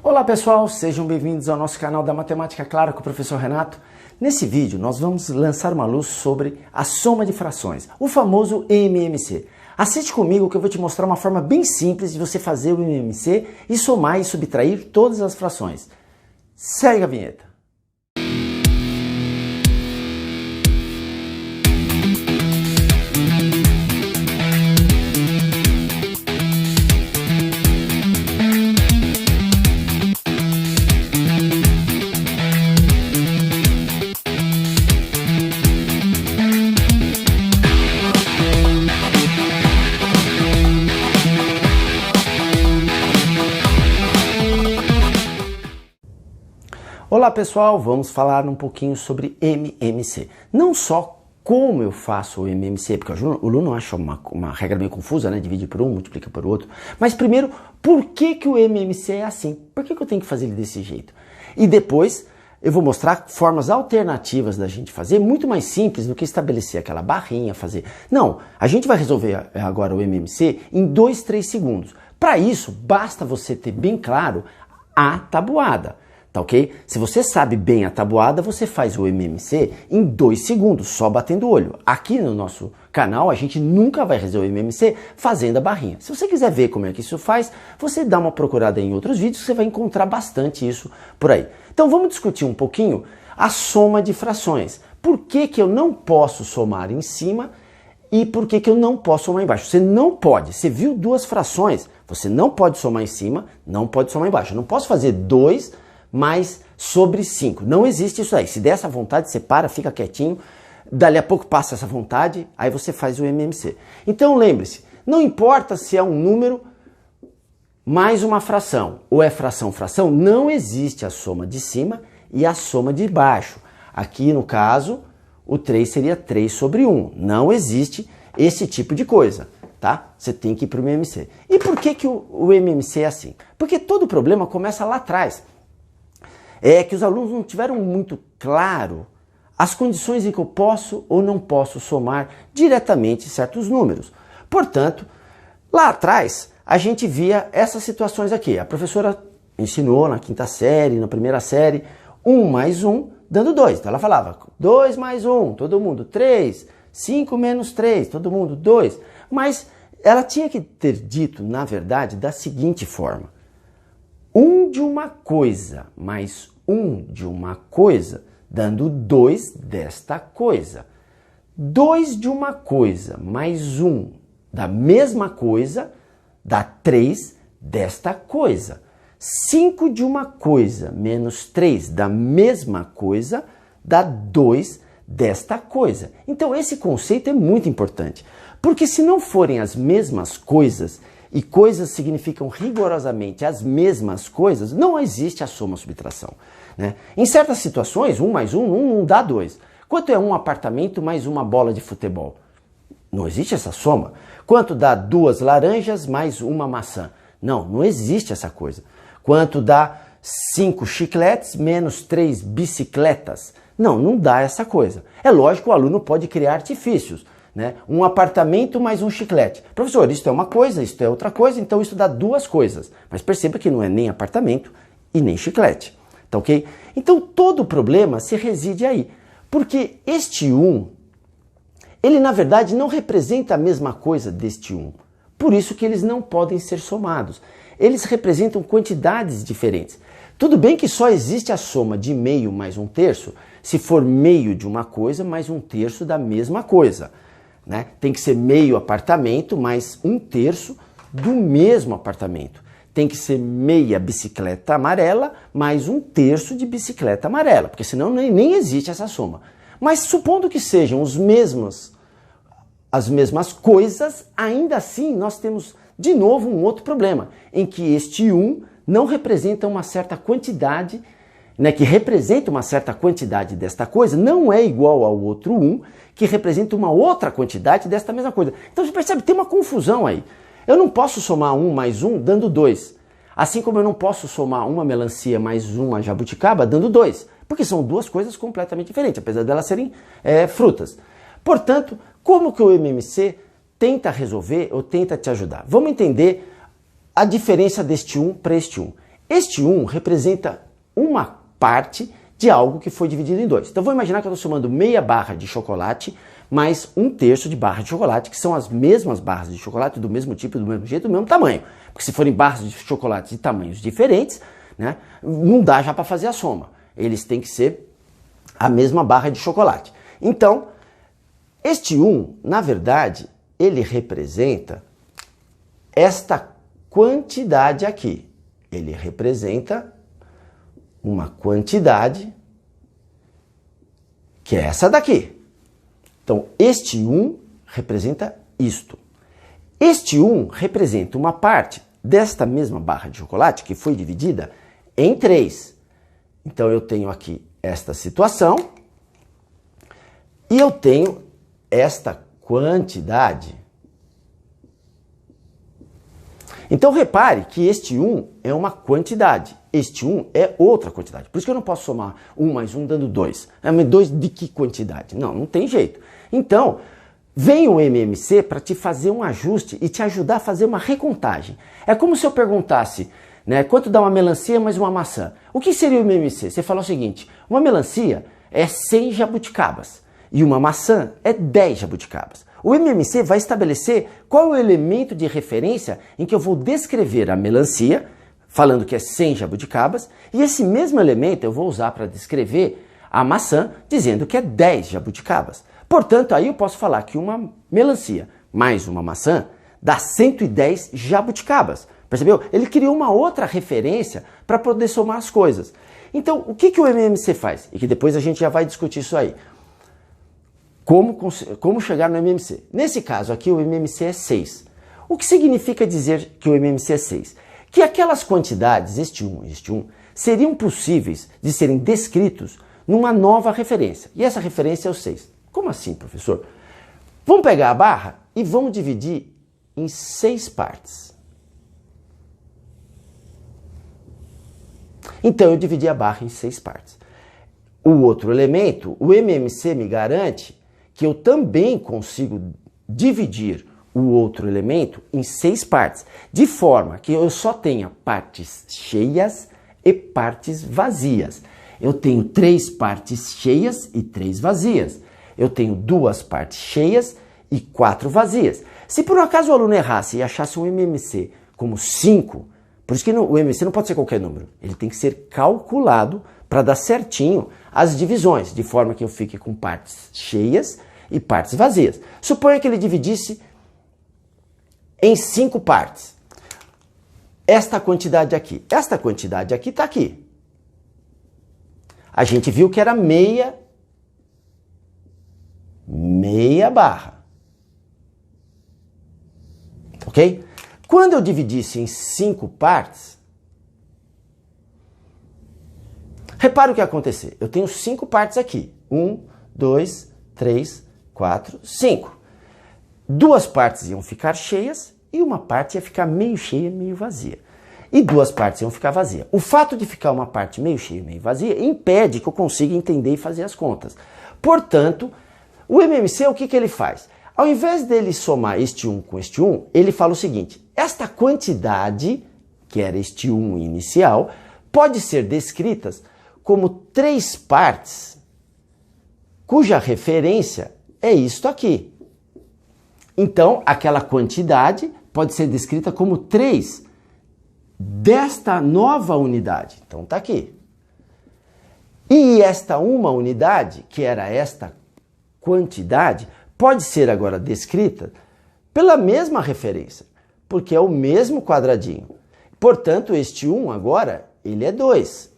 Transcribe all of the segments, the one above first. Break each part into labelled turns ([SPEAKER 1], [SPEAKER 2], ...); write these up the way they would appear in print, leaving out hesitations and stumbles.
[SPEAKER 1] Olá pessoal, sejam bem-vindos ao nosso canal da Matemática Clara com o professor Renato. Nesse vídeo nós vamos lançar uma luz sobre a soma de frações, o famoso MMC. Assiste comigo que eu vou te mostrar uma forma bem simples de você fazer o MMC e somar e subtrair todas as frações. Segue a vinheta. Olá pessoal, vamos falar um pouquinho sobre MMC. Não só como eu faço o MMC, porque o aluno acha uma regra meio confusa, né? Divide por um, multiplica por outro. Mas primeiro, por que o MMC é assim? Por que eu tenho que fazer ele desse jeito? E depois eu vou mostrar formas alternativas da gente fazer, muito mais simples do que estabelecer aquela barrinha, fazer... Não, a gente vai resolver agora o MMC em 2, 3 segundos. Para isso, basta você ter bem claro a tabuada. Tá ok? Se você sabe bem a tabuada, você faz o MMC em 2 segundos, só batendo o olho. Aqui no nosso canal, a gente nunca vai resolver o MMC fazendo a barrinha. Se você quiser ver como é que isso faz, você dá uma procurada em outros vídeos, você vai encontrar bastante isso por aí. Então vamos discutir um pouquinho a soma de frações. Por que eu não posso somar em cima e por que eu não posso somar embaixo? Você não pode. Você viu duas frações, você não pode somar em cima, não pode somar embaixo. Eu não posso fazer 2 mais sobre 5. Não existe isso aí. Se der essa vontade, você para, fica quietinho. Dali a pouco passa essa vontade, aí você faz o MMC. Então lembre-se, não importa se é um número mais uma fração, ou é fração, fração, não existe a soma de cima e a soma de baixo. Aqui no caso, o 3 seria 3 sobre 1. Não existe esse tipo de coisa. Tá? Você tem que ir para o MMC. E por que o MMC é assim? Porque todo problema começa lá atrás. É que os alunos não tiveram muito claro as condições em que eu posso ou não posso somar diretamente certos números. Portanto, lá atrás, a gente via essas situações aqui. A professora ensinou na quinta série, na primeira série, 1 mais 1 dando 2. Então ela falava 2 mais 1, todo mundo 3, 5 menos 3, todo mundo 2. Mas ela tinha que ter dito, na verdade, da seguinte forma. 1 de uma coisa mais 1 de uma coisa, dando 2 desta coisa. 2 de uma coisa mais 1 da mesma coisa, dá 3 desta coisa. 5 de uma coisa menos 3 da mesma coisa, dá 2 desta coisa. Então esse conceito é muito importante, porque se não forem as mesmas coisas, e coisas significam rigorosamente as mesmas coisas, não existe a soma-subtração. Né? Em certas situações, 1 mais 1 não dá 2. Quanto é um apartamento mais uma bola de futebol? Não existe essa soma. Quanto dá 2 laranjas mais uma maçã? Não existe essa coisa. Quanto dá 5 chicletes menos 3 bicicletas? Não dá essa coisa. É lógico que o aluno pode criar artifícios. Né? Um apartamento mais um chiclete. Professor, isso é uma coisa, isso é outra coisa, então isso dá 2 coisas. Mas perceba que não é nem apartamento e nem chiclete. Tá ok? Então todo o problema se reside aí. Porque este 1, ele na verdade não representa a mesma coisa deste 1. Por isso que eles não podem ser somados. Eles representam quantidades diferentes. Tudo bem que só existe a soma de meio mais 1/3 se for meio de uma coisa mais 1/3 da mesma coisa. Né? Tem que ser meio apartamento mais 1/3 do mesmo apartamento. Tem que ser meia bicicleta amarela mais 1/3 de bicicleta amarela, porque senão nem existe essa soma. Mas supondo que sejam as mesmas coisas, ainda assim nós temos de novo um outro problema, em que este 1 não representa uma certa quantidade, né, que representa uma certa quantidade desta coisa, não é igual ao outro 1, que representa uma outra quantidade desta mesma coisa. Então você percebe, tem uma confusão aí. Eu não posso somar 1 mais 1 dando 2. Assim como eu não posso somar uma melancia mais uma jabuticaba dando 2. Porque são duas coisas completamente diferentes, apesar delas serem frutas. Portanto, como que o MMC tenta resolver ou tenta te ajudar? Vamos entender a diferença deste 1 para este 1. Este 1 representa uma parte de algo que foi dividido em 2. Então vou imaginar que eu estou somando meia barra de chocolate mais 1/3 de barra de chocolate, que são as mesmas barras de chocolate, do mesmo tipo, do mesmo jeito, do mesmo tamanho. Porque se forem barras de chocolate de tamanhos diferentes, né, não dá já para fazer a soma. Eles têm que ser a mesma barra de chocolate. Então, este 1, na verdade, ele representa esta quantidade aqui. Ele representa uma quantidade que é essa daqui. Então, este 1 representa isto. Este 1 representa uma parte desta mesma barra de chocolate que foi dividida em 3. Então, eu tenho aqui esta situação e eu tenho esta quantidade. Então, repare que este 1 é uma quantidade. Este 1 é outra quantidade. Por isso que eu não posso somar 1 mais 1 dando 2. Mas 2 de que quantidade? Não tem jeito. Então, vem o MMC para te fazer um ajuste e te ajudar a fazer uma recontagem. É como se eu perguntasse, né, quanto dá uma melancia mais uma maçã? O que seria o MMC? Você fala o seguinte, uma melancia é 100 jabuticabas e uma maçã é 10 jabuticabas. O MMC vai estabelecer qual é o elemento de referência em que eu vou descrever a melancia, falando que é 100 jabuticabas, e esse mesmo elemento eu vou usar para descrever a maçã, dizendo que é 10 jabuticabas. Portanto, aí eu posso falar que uma melancia mais uma maçã dá 110 jabuticabas. Percebeu? Ele criou uma outra referência para poder somar as coisas. Então, o que o MMC faz? E que depois a gente já vai discutir isso aí. Como chegar no MMC? Nesse caso aqui, o MMC é 6. O que significa dizer que o MMC é 6? Que aquelas quantidades, este 1 e este 1, seriam possíveis de serem descritos numa nova referência. E essa referência é o 6. Como assim, professor? Vamos pegar a barra e vamos dividir em 6 partes. Então, eu dividi a barra em 6 partes. O outro elemento, o MMC me garante que eu também consigo dividir o outro elemento em 6 partes, de forma que eu só tenha partes cheias e partes vazias. Eu tenho 3 partes cheias e 3 vazias. Eu tenho 2 partes cheias e 4 vazias. Se por um acaso o aluno errasse e achasse um MMC como 5, por isso que o MMC não pode ser qualquer número, ele tem que ser calculado para dar certinho as divisões, de forma que eu fique com partes cheias e partes vazias. Suponha que ele dividisse em 5 partes. Esta quantidade aqui está aqui. A gente viu que era meia barra. Ok? Quando eu dividisse em 5 partes, repara o que ia acontecer. Eu tenho 5 partes aqui. 1, 2, 3, 4, 5. 2 partes iam ficar cheias e uma parte ia ficar meio cheia, meio vazia. E 2 partes iam ficar vazias. O fato de ficar uma parte meio cheia e meio vazia impede que eu consiga entender e fazer as contas. Portanto, o MMC, o que ele faz? Ao invés dele somar este 1 com este 1, ele fala o seguinte, esta quantidade, que era este 1 inicial, pode ser descrita como 3 partes, cuja referência é isto aqui. Então, aquela quantidade pode ser descrita como 3 desta nova unidade. Então, está aqui. E esta uma unidade, que era esta quantidade, pode ser agora descrita pela mesma referência, porque é o mesmo quadradinho. Portanto, este 1 agora, ele é 2.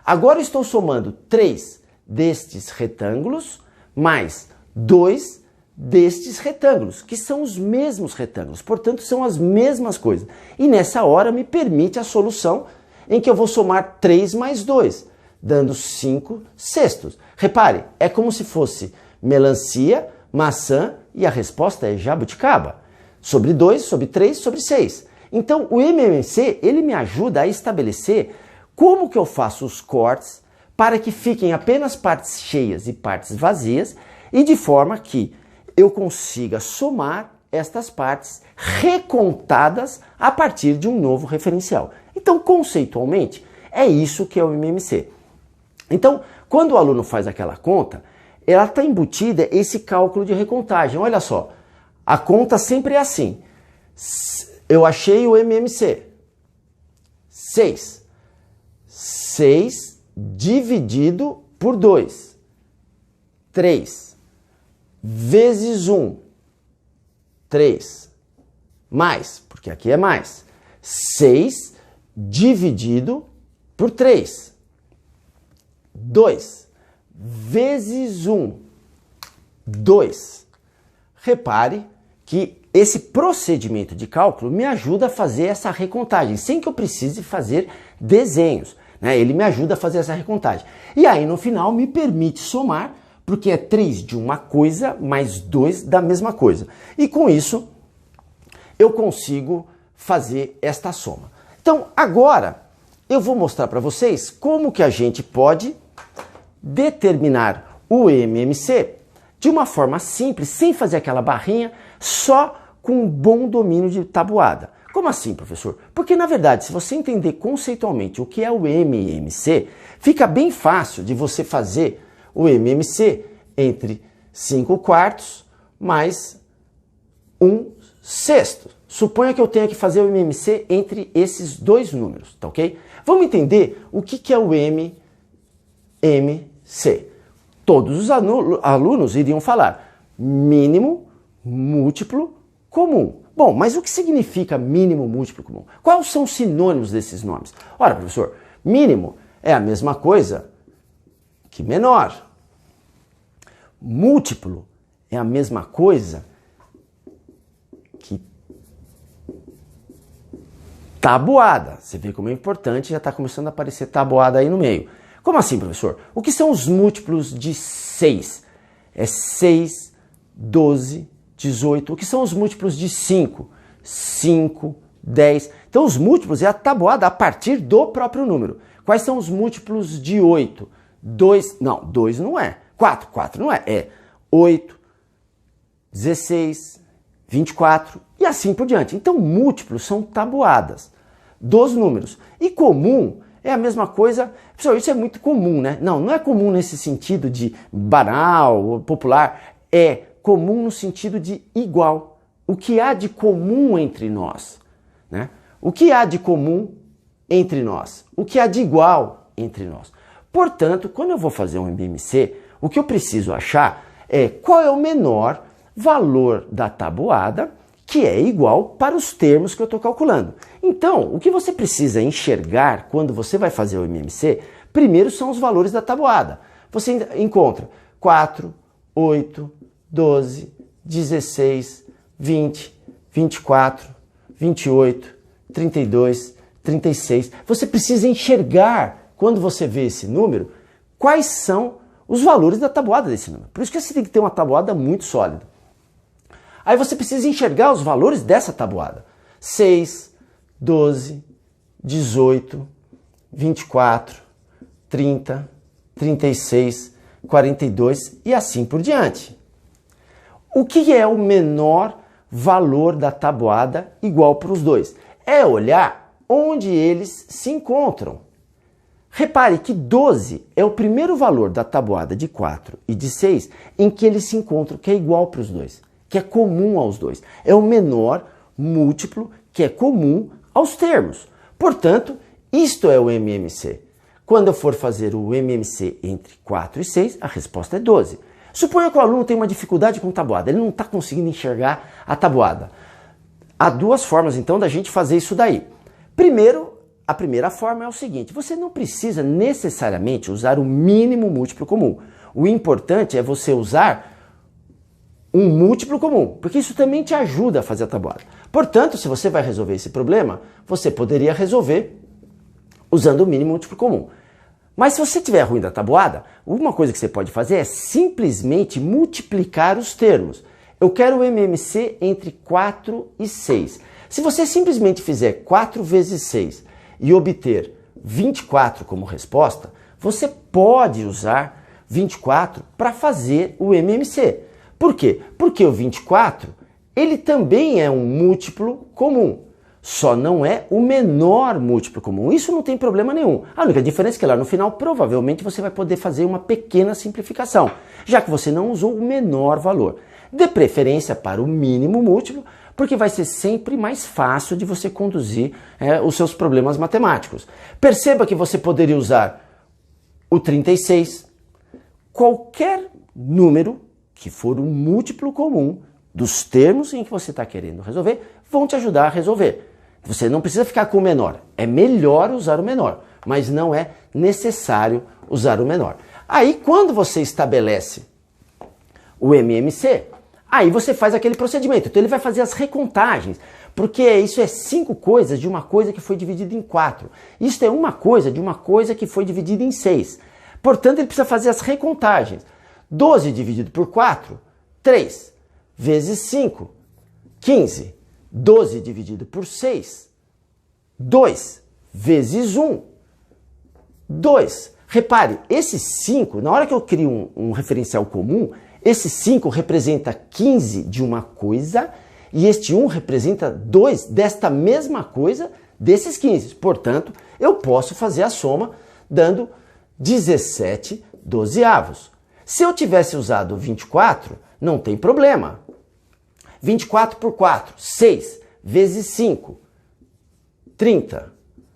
[SPEAKER 1] Agora eu estou somando 3 destes retângulos mais 2 destes retângulos, que são os mesmos retângulos, portanto, são as mesmas coisas. E nessa hora me permite a solução em que eu vou somar 3 mais 2, dando 5 sextos. Repare, é como se fosse melancia, maçã e a resposta é jabuticaba. Sobre 2, sobre 3, sobre 6. Então, o MMC, ele me ajuda a estabelecer como que eu faço os cortes para que fiquem apenas partes cheias e partes vazias e de forma que eu consiga somar estas partes recontadas a partir de um novo referencial. Então, conceitualmente, é isso que é o MMC. Então, quando o aluno faz aquela conta, ela está embutida esse cálculo de recontagem. Olha só, a conta sempre é assim. Eu achei o MMC. 6. 6 dividido por 2. 3. Vezes 1. 3. Mais, porque aqui é mais. 6 dividido por 3. 2 vezes 1. 2. Repare que esse procedimento de cálculo me ajuda a fazer essa recontagem, sem que eu precise fazer desenhos, né? Ele me ajuda a fazer essa recontagem. E aí, no final, me permite somar, porque é 3 de uma coisa mais 2 da mesma coisa. E com isso, eu consigo fazer esta soma. Então, agora, eu vou mostrar para vocês como que a gente pode determinar o MMC de uma forma simples, sem fazer aquela barrinha, só com um bom domínio de tabuada. Como assim, professor? Porque, na verdade, se você entender conceitualmente o que é o MMC, fica bem fácil de você fazer o MMC entre 5/4 mais 1/6. Suponha que eu tenha que fazer o MMC entre esses dois números, tá ok? Vamos entender o que é o MMC. Todos os alunos iriam falar mínimo múltiplo comum. Bom, mas o que significa mínimo múltiplo comum? Quais são os sinônimos desses nomes? Ora, professor, mínimo é a mesma coisa que menor. Múltiplo é a mesma coisa que tabuada. Você vê como é importante, já está começando a aparecer tabuada aí no meio. Como assim, professor? O que são os múltiplos de 6? É 6, 12, 18. O que são os múltiplos de 5? 5, 10. Então, os múltiplos é a tabuada a partir do próprio número. Quais são os múltiplos de 8? 2, não, 2 não é. 4, 4 não é. É 8, 16, 24 e assim por diante. Então, múltiplos são tabuadas dos números. E comum é a mesma coisa. Pessoal, isso é muito comum, né? Não, não é comum nesse sentido de banal ou popular. É comum no sentido de igual. O que há de comum entre nós, né? O que há de comum entre nós? O que há de igual entre nós? Portanto, quando eu vou fazer um MMC, o que eu preciso achar é qual é o menor valor da tabuada que é igual para os termos que eu estou calculando. Então, o que você precisa enxergar quando você vai fazer o MMC, primeiro são os valores da tabuada. Você encontra 4, 8, 12, 16, 20, 24, 28, 32, 36. Você precisa enxergar, quando você vê esse número, quais são os valores da tabuada desse número. Por isso que você tem que ter uma tabuada muito sólida. Aí você precisa enxergar os valores dessa tabuada. 6, 12, 18, 24, 30, 36, 42 e assim por diante. O que é o menor valor da tabuada igual para os dois? É olhar onde eles se encontram. Repare que 12 é o primeiro valor da tabuada de 4 e de 6 em que eles se encontram, que é igual para os dois, que é comum aos dois. É o menor múltiplo que é comum aos termos. Portanto, isto é o MMC. Quando eu for fazer o MMC entre 4 e 6, a resposta é 12. Suponha que o aluno tem uma dificuldade com tabuada, ele não está conseguindo enxergar a tabuada. Há duas formas, então, da gente fazer isso daí. Primeiro, a primeira forma é o seguinte: você não precisa necessariamente usar o mínimo múltiplo comum. O importante é você usar um múltiplo comum, porque isso também te ajuda a fazer a tabuada. Portanto, se você vai resolver esse problema, você poderia resolver usando o mínimo múltiplo comum. Mas se você tiver ruim da tabuada, uma coisa que você pode fazer é simplesmente multiplicar os termos. Eu quero o MMC entre 4 e 6. Se você simplesmente fizer 4 vezes 6 e obter 24 como resposta, você pode usar 24 para fazer o MMC. Por quê? Porque o 24, ele também é um múltiplo comum. só não é o menor múltiplo comum. Isso não tem problema nenhum. A única diferença é que lá no final, provavelmente, você vai poder fazer uma pequena simplificação, já que você não usou o menor valor. De preferência para o mínimo múltiplo, porque vai ser sempre mais fácil de você conduzir os seus problemas matemáticos. Perceba que você poderia usar o 36, qualquer número que for um múltiplo comum dos termos em que você está querendo resolver, vão te ajudar a resolver. Você não precisa ficar com o menor. É melhor usar o menor, mas não é necessário usar o menor. Aí, quando você estabelece o MMC, aí você faz aquele procedimento. Então ele vai fazer as recontagens, porque isso é 5 coisas de uma coisa que foi dividida em 4. Isso é uma coisa de uma coisa que foi dividida em 6. Portanto, ele precisa fazer as recontagens. 12 dividido por 4, 3. Vezes 5, 15. 12 dividido por 6, 2. Vezes 1, 2. Repare, esse 5, na hora que eu crio um referencial comum, esse 5 representa 15 de uma coisa e este 1 representa 2 desta mesma coisa desses 15. Portanto, eu posso fazer a soma dando 17 dozeavos. Se eu tivesse usado 24, não tem problema. 24 por 4, 6, vezes 5, 30,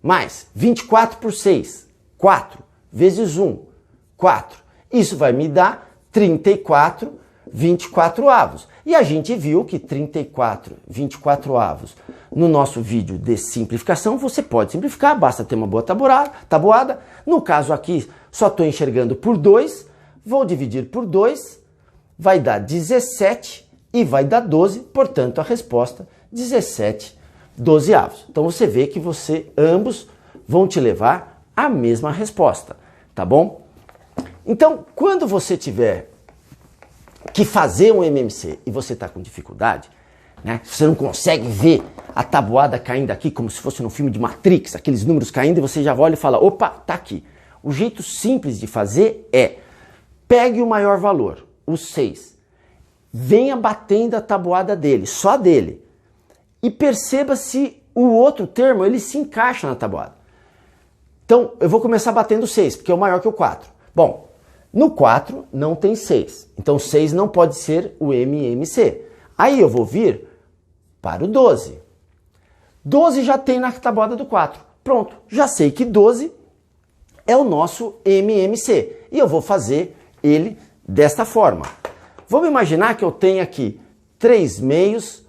[SPEAKER 1] mais 24 por 6, 4, vezes 1, 4. Isso vai me dar 34 24avos. E a gente viu que 34 24avos no nosso vídeo de simplificação, você pode simplificar, basta ter uma boa tabuada. No caso aqui, só estou enxergando por 2, vou dividir por 2, vai dar 17 e vai dar 12, portanto a resposta 17 dozeavos. Então você vê que ambos vão te levar à mesma resposta, tá bom? Então, quando você tiver que fazer um MMC e você está com dificuldade, né? Você não consegue ver a tabuada caindo aqui como se fosse no filme de Matrix, aqueles números caindo e você já olha e fala, opa, tá aqui. O jeito simples de fazer é, pegue o maior valor, o 6, venha batendo a tabuada dele, só dele, e perceba se o outro termo ele se encaixa na tabuada. Então, eu vou começar batendo 6, porque é o maior que o 4. Bom, no 4 não tem 6, então 6 não pode ser o MMC. Aí eu vou vir para o 12. 12 já tem na tabuada do 4. Pronto, já sei que 12 é o nosso MMC. E eu vou fazer ele desta forma. Vamos imaginar que eu tenho aqui 3 meios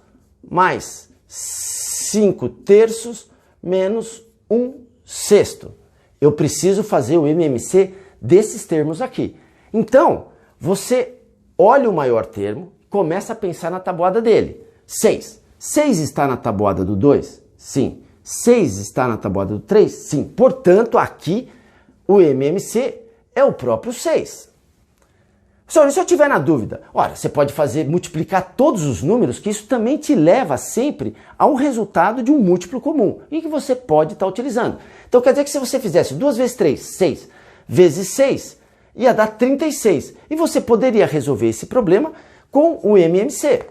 [SPEAKER 1] mais 5 terços menos 1 sexto. Eu preciso fazer o MMC desses termos aqui. Então, você olha o maior termo, começa a pensar na tabuada dele. 6. 6 está na tabuada do 2? Sim. 6 está na tabuada do 3? Sim. Portanto, aqui o MMC é o próprio 6. Professor, se eu tiver na dúvida, olha, você pode multiplicar todos os números, que isso também te leva sempre a um resultado de um múltiplo comum, e que você pode estar utilizando. Então quer dizer que se você fizesse 2 vezes 3, 6, vezes 6, ia dar 36. E você poderia resolver esse problema com o MMC.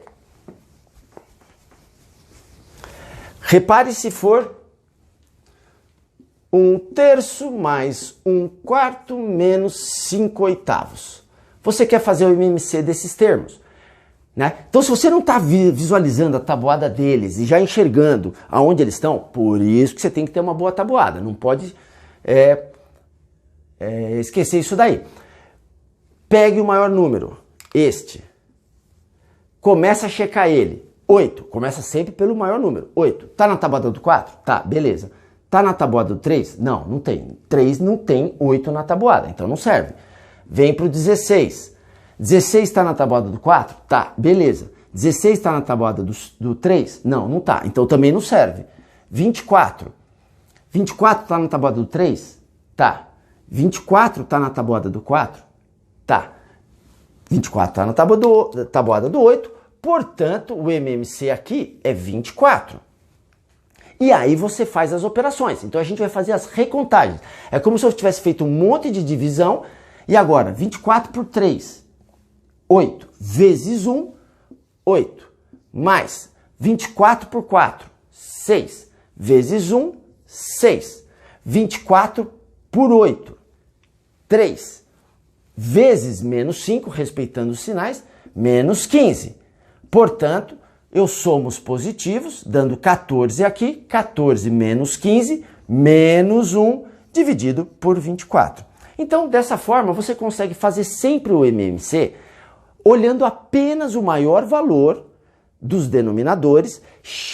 [SPEAKER 1] Repare se for 1 terço mais 1 quarto menos 5 oitavos. Você quer fazer o MMC desses termos, né? Então, se você não está visualizando a tabuada deles e já enxergando aonde eles estão, por isso que você tem que ter uma boa tabuada. Não pode esquecer isso daí. Pegue o maior número, este. Começa a checar ele. 8. Começa sempre pelo maior número. 8. Tá na tabuada do 4? Tá, beleza. Tá na tabuada do 3? Não, não tem. 3 não tem 8 na tabuada, então não serve. Vem para o 16. 16 está na tabuada do 4? Tá, beleza. 16 está na tabuada do 3? Não, não tá. Então também não serve. 24. 24 está na tabuada do 3? Tá. 24 está na tabuada do 4? Tá. 24 está na tabuada do 8. Portanto, o MMC aqui é 24. E aí você faz as operações. Então a gente vai fazer as recontagens. É como se eu tivesse feito um monte de divisão. E agora, 24 por 3, 8, vezes 1, 8, mais 24 por 4, 6, vezes 1, 6. 24 por 8, 3. Vezes menos 5, respeitando os sinais, menos 15. Portanto, eu somo os positivos, dando 14 aqui, 14 menos 15, menos 1, dividido por 24. Então, dessa forma, você consegue fazer sempre o MMC olhando apenas o maior valor dos denominadores,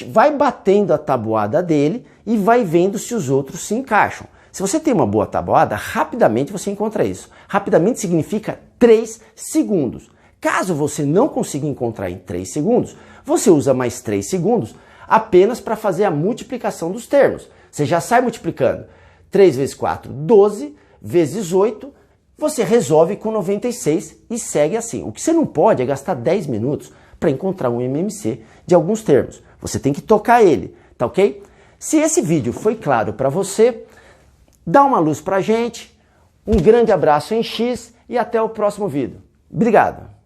[SPEAKER 1] vai batendo a tabuada dele e vai vendo se os outros se encaixam. Se você tem uma boa tabuada, rapidamente você encontra isso. Rapidamente significa 3 segundos. Caso você não consiga encontrar em 3 segundos, você usa mais 3 segundos apenas para fazer a multiplicação dos termos. Você já sai multiplicando. 3 vezes 4, 12, vezes 8, você resolve com 96 e segue assim. O que você não pode é gastar 10 minutos para encontrar um MMC de alguns termos. Você tem que tocar ele, tá ok? Se esse vídeo foi claro para você, dá uma luz pra gente, um grande abraço em X e até o próximo vídeo. Obrigado!